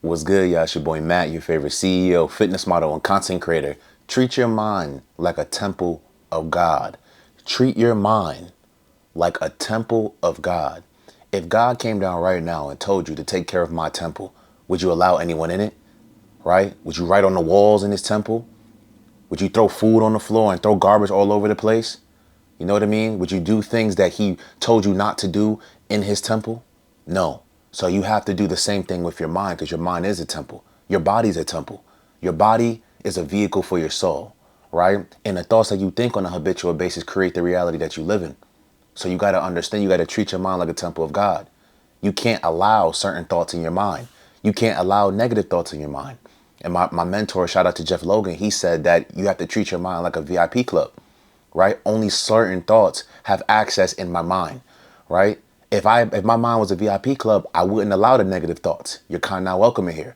What's good, y'all? It's your boy Matt, your favorite CEO, fitness model, and content creator. Treat your mind like a temple of God. Treat your mind like a temple of God. If God came down right now and told you to take care of my temple, would you allow anyone in it? Right? Would you write on the walls in his temple? Would you throw food on the floor and throw garbage all over the place? You know what I mean? Would you do things that he told you not to do in his temple? No. So you have to do the same thing with your mind, because your mind is a temple. Your body's a temple. Your body is a vehicle for your soul, right? And the thoughts that you think on a habitual basis create the reality that you live in. So you got to understand, you got to treat your mind like a temple of God. You can't allow certain thoughts in your mind. You can't allow negative thoughts in your mind. And my mentor, shout out to Jeff Logan, he said that you have to treat your mind like a VIP club, right? Only certain thoughts have access in my mind, right? If my mind was a VIP club, I wouldn't allow the negative thoughts. You're kind of not welcome in here.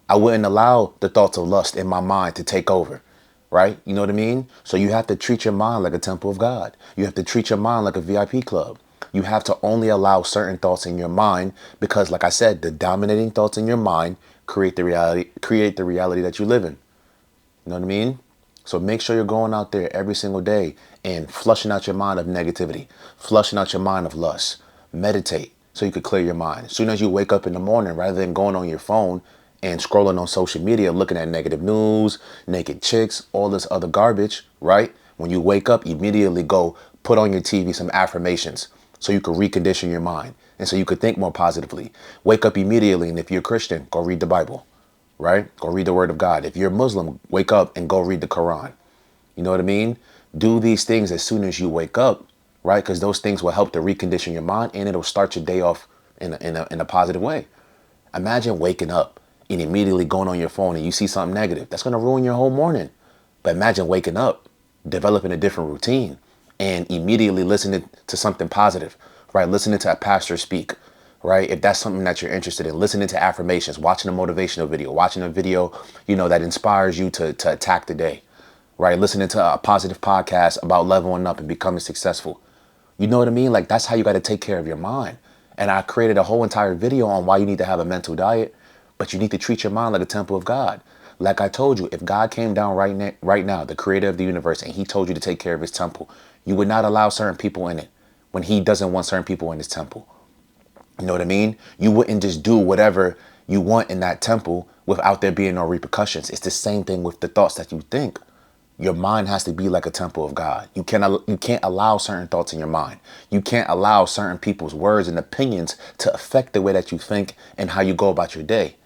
I wouldn't allow the thoughts of lust in my mind to take over, right? You know what I mean? So you have to treat your mind like a temple of God. You have to treat your mind like a VIP club. You have to only allow certain thoughts in your mind because, like I said, the dominating thoughts in your mind create the reality that you live in. You know what I mean? So make sure you're going out there every single day and flushing out your mind of negativity, flushing out your mind of lust. Meditate so you could clear your mind. As soon as you wake up in the morning, rather than going on your phone and scrolling on social media, looking at negative news, naked chicks, all this other garbage, right? When you wake up, immediately go put on your TV some affirmations so you can recondition your mind and so you could think more positively. Wake up immediately, and if you're a Christian, go read the Bible, right? Go read the Word of God. If you're a Muslim, wake up and go read the Quran. You know what I mean? Do these things as soon as you wake up, right? Because those things will help to recondition your mind and it'll start your day off in a positive way. Imagine waking up and immediately going on your phone and you see something negative. That's going to ruin your whole morning. But imagine waking up, developing a different routine, and immediately listening to something positive, right? Listening to a pastor speak, right? If that's something that you're interested in, listening to affirmations, watching a motivational video, watching a video, that inspires you to attack the day, right? Listening to a positive podcast about leveling up and becoming successful. You know what I mean? Like, that's how you got to take care of your mind. And I created a whole entire video on why you need to have a mental diet, but you need to treat your mind like a temple of God. Like I told you, if God came down right now, the creator of the universe, and he told you to take care of his temple, you would not allow certain people in it when he doesn't want certain people in his temple. You know what I mean? You wouldn't just do whatever you want in that temple without there being no repercussions. It's the same thing with the thoughts that you think. Your mind has to be like a temple of God. You can't allow certain thoughts in your mind. You can't allow certain people's words and opinions to affect the way that you think and how you go about your day.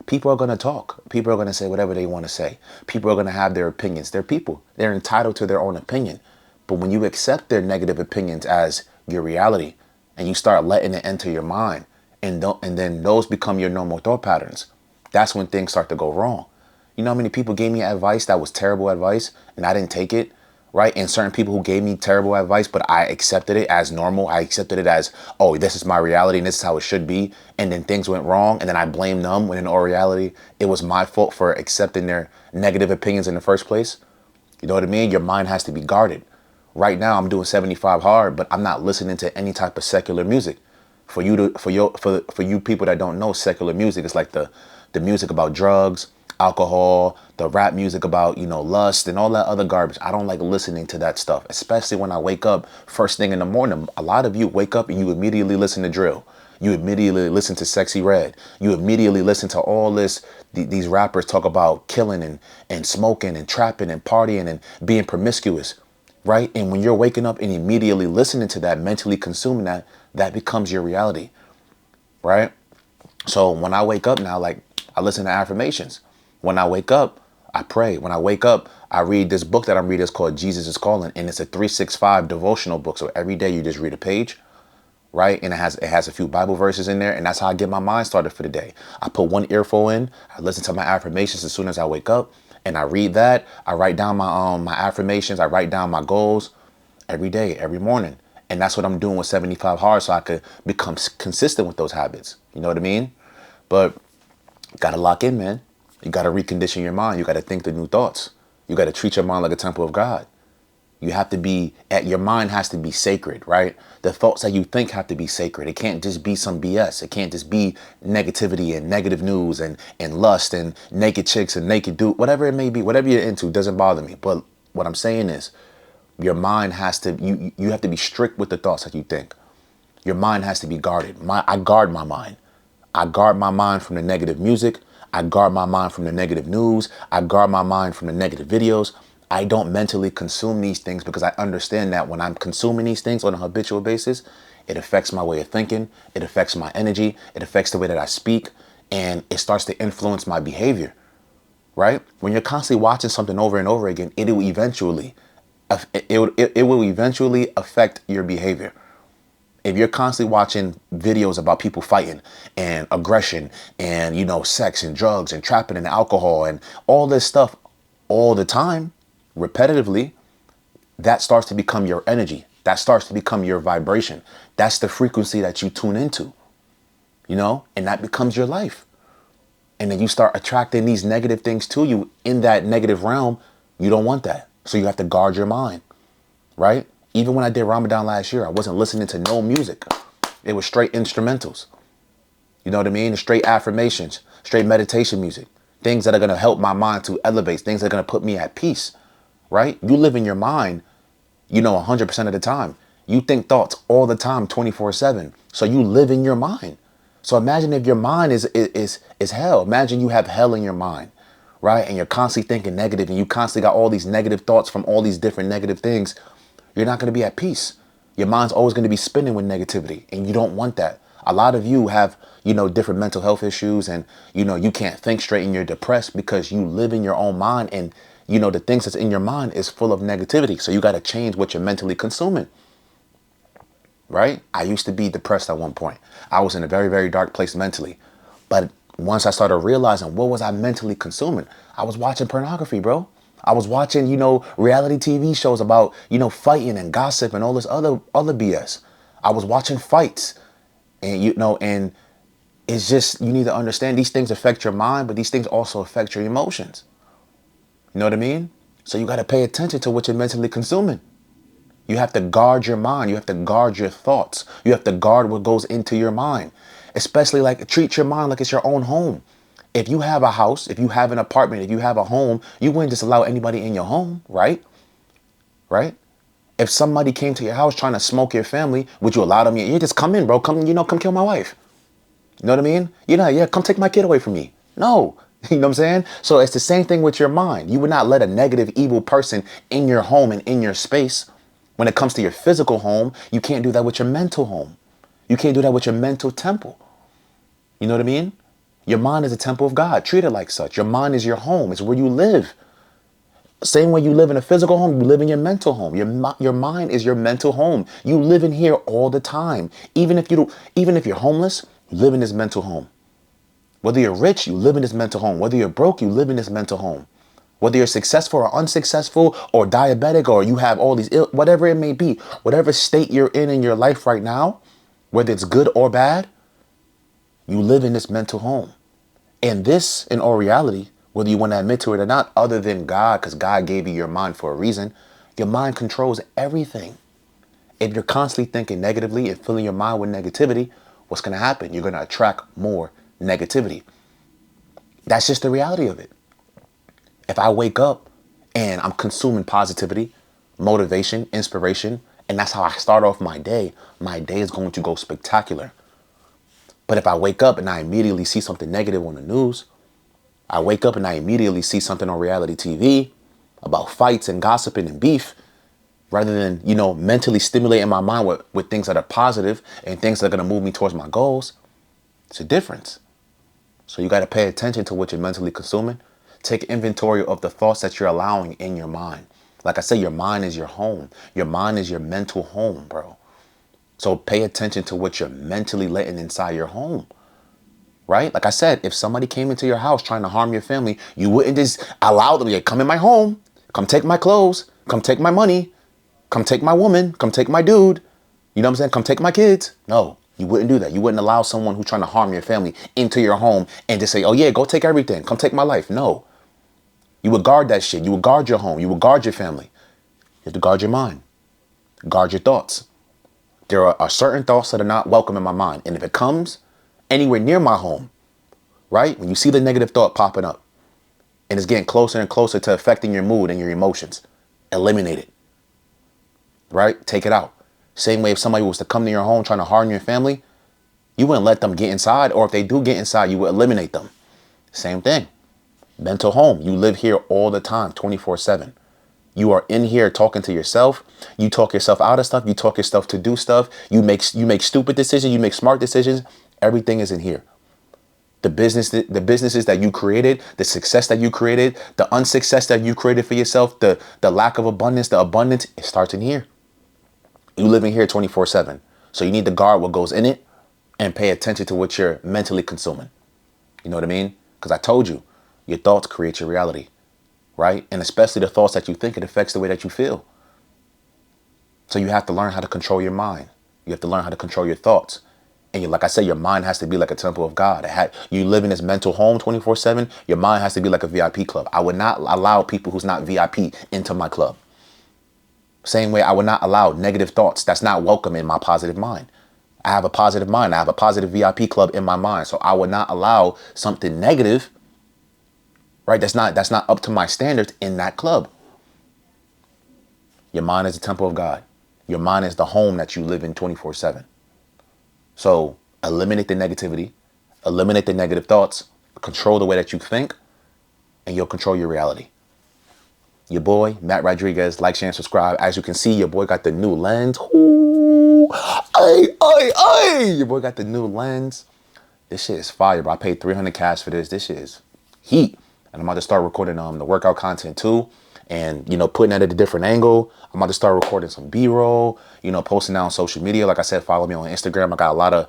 People are going to talk. People are going to say whatever they want to say. People are going to have their opinions. They're people. They're entitled to their own opinion. But when you accept their negative opinions as your reality and you start letting it enter your mind and then those become your normal thought patterns, that's when things start to go wrong. You know how many people gave me advice that was terrible advice and I didn't take it, right? And certain people who gave me terrible advice, but I accepted it as normal. I accepted it as, oh, this is my reality and this is how it should be. And then things went wrong and then I blamed them when in all reality, it was my fault for accepting their negative opinions in the first place. You know what I mean? Your mind has to be guarded. Right now I'm doing 75 hard, but I'm not listening to any type of secular music. For you people that don't know, secular music is like the music about drugs, alcohol, the rap music about, lust and all that other garbage. I don't like listening to that stuff, especially when I wake up first thing in the morning. A lot of you wake up and you immediately listen to drill. You immediately listen to Sexy Red. You immediately listen to all these rappers talk about killing and smoking and trapping and partying and being promiscuous, right? And when you're waking up and immediately listening to that, mentally consuming that, that becomes your reality, right? So when I wake up now, like, I listen to affirmations. When I wake up, I pray. When I wake up, I read this book that I'm reading. It's called Jesus is Calling, and it's a 365 devotional book. So every day you just read a page, right? And it has a few Bible verses in there, and that's how I get my mind started for the day. I put one earful in, I listen to my affirmations as soon as I wake up, and I read that. I write down my affirmations. I write down my goals every day, every morning. And that's what I'm doing with 75 hard so I could become consistent with those habits. You know what I mean? But you got to lock in, man. You got to recondition your mind. You got to think the new thoughts. You got to treat your mind like a temple of God. You have to be at your mind has to be sacred, right? The thoughts that you think have to be sacred. It can't just be some BS. It can't just be negativity and negative news and lust and naked chicks and naked dude, whatever it may be, whatever you're into doesn't bother me. But what I'm saying is your mind has to, you have to be strict with the thoughts that you think. Your mind has to be guarded. I guard my mind. I guard my mind from the negative music. I guard my mind from the negative news. I guard my mind from the negative videos. I don't mentally consume these things because I understand that when I'm consuming these things on a habitual basis, it affects my way of thinking. It affects my energy. It affects the way that I speak, and it starts to influence my behavior, right? When you're constantly watching something over and over again, it will eventually affect your behavior. If you're constantly watching videos about people fighting and aggression and, sex and drugs and trapping and alcohol and all this stuff all the time, repetitively, that starts to become your energy. That starts to become your vibration. That's the frequency that you tune into, and that becomes your life. And then you start attracting these negative things to you in that negative realm. You don't want that. So you have to guard your mind, right? Even when I did Ramadan last year, I wasn't listening to no music. It was straight instrumentals. You know what I mean? Straight affirmations, straight meditation music, things that are going to help my mind to elevate, things that are going to put me at peace, right? You live in your mind, 100% of the time. You think thoughts all the time, 24/7. So you live in your mind. So imagine if your mind is hell. Imagine you have hell in your mind, right? And you're constantly thinking negative and you constantly got all these negative thoughts from all these different negative things. You're not going to be at peace. Your mind's always going to be spinning with negativity, and you don't want that. A lot of you have, different mental health issues, and, you can't think straight and you're depressed because you live in your own mind, and, the things that's in your mind is full of negativity. So you got to change what you're mentally consuming, right? I used to be depressed at one point. I was in a very, very dark place mentally. But once I started realizing what was I mentally consuming, I was watching pornography, bro. I was watching, reality TV shows about, fighting and gossip and all this other BS. I was watching fights and, and it's just, you need to understand these things affect your mind, but these things also affect your emotions. You know what I mean? So you got to pay attention to what you're mentally consuming. You have to guard your mind. You have to guard your thoughts. You have to guard what goes into your mind, especially treat your mind like it's your own home. If you have a house, if you have an apartment, if you have a home, you wouldn't just allow anybody in your home, right? Right? If somebody came to your house trying to smoke your family, would you allow them? You just come in, bro. Come kill my wife. You know what I mean? Yeah, come take my kid away from me. No. You know what I'm saying? So it's the same thing with your mind. You would not let a negative, evil person in your home and in your space. When it comes to your physical home, you can't do that with your mental home. You can't do that with your mental temple. You know what I mean? Your mind is a temple of God. Treat it like such. Your mind is your home. It's where you live. Same way you live in a physical home, you live in your mental home. Your mind is your mental home. You live in here all the time. Even if you're homeless, you live in this mental home. Whether you're rich, you live in this mental home. Whether you're broke, you live in this mental home. Whether you're successful or unsuccessful or diabetic or you have all these whatever it may be, whatever state you're in your life right now, whether it's good or bad, you live in this mental home. And this, in all reality, whether you want to admit to it or not, other than God, because God gave you your mind for a reason, your mind controls everything. If you're constantly thinking negatively and filling your mind with negativity, what's going to happen? You're going to attract more negativity. That's just the reality of it. If I wake up and I'm consuming positivity, motivation, inspiration, and that's how I start off my day is going to go spectacular. But if I wake up and I immediately see something negative on the news, I wake up and I immediately see something on reality TV about fights and gossiping and beef, rather than, mentally stimulating my mind with things that are positive and things that are going to move me towards my goals, it's a difference. So you got to pay attention to what you're mentally consuming. Take inventory of the thoughts that you're allowing in your mind. Like I said, your mind is your home. Your mind is your mental home, bro. So pay attention to what you're mentally letting inside your home, right? Like I said, if somebody came into your house trying to harm your family, you wouldn't just allow them to come in my home, come take my clothes, come take my money, come take my woman, come take my dude. You know what I'm saying? Come take my kids. No, you wouldn't do that. You wouldn't allow someone who's trying to harm your family into your home and just say, oh yeah, go take everything. Come take my life. No, you would guard that shit. You would guard your home. You would guard your family. You have to guard your mind. Guard your thoughts. There are certain thoughts that are not welcome in my mind. And if it comes anywhere near my home, right? When you see the negative thought popping up and it's getting closer and closer to affecting your mood and your emotions, eliminate it, right? Take it out. Same way if somebody was to come to your home trying to harm your family, you wouldn't let them get inside. Or if they do get inside, you would eliminate them. Same thing. Mental home. You live here all the time, 24/7. You are in here talking to yourself. You talk yourself out of stuff. You talk yourself to do stuff. You make stupid decisions. You make smart decisions. Everything is in here. The businesses that you created, the success that you created, the unsuccess that you created for yourself, the lack of abundance, the abundance, it starts in here. You live in here 24/7. So you need to guard what goes in it and pay attention to what you're mentally consuming. You know what I mean? Because I told you, your thoughts create your reality, right? And especially the thoughts that you think, it affects the way that you feel. So you have to learn how to control your mind. You have to learn how to control your thoughts. And like I said, your mind has to be like a temple of God. You live in this mental home 24/7. Your mind has to be like a VIP club. I would not allow people who's not VIP into my club. Same way I would not allow negative thoughts. That's not welcome in my positive mind. I have a positive mind. I have a positive VIP club in my mind. So I would not allow something negative, right? That's not up to my standards in that club. Your mind is the temple of God. Your mind is the home that you live in 24/7. So eliminate the negativity, eliminate the negative thoughts, control the way that you think, and you'll control your reality. Your boy, Matt Rodriguez, like, share, and subscribe. As you can see, your boy got the new lens. Ooh, your boy got the new lens. This shit is fire, bro. I paid 300 cash for this. This shit is heat. And I'm about to start recording the workout content too. And, putting that at a different angle. I'm about to start recording some B-roll, posting that on social media. Like I said, follow me on Instagram. I got a lot of,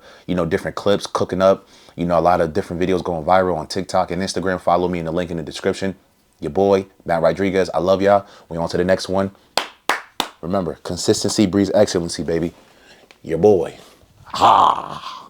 different clips cooking up, a lot of different videos going viral on TikTok and Instagram. Follow me in the link in the description. Your boy, Matt Rodriguez. I love y'all. We on to the next one. Remember, consistency breeds excellency, baby. Your boy. Ha!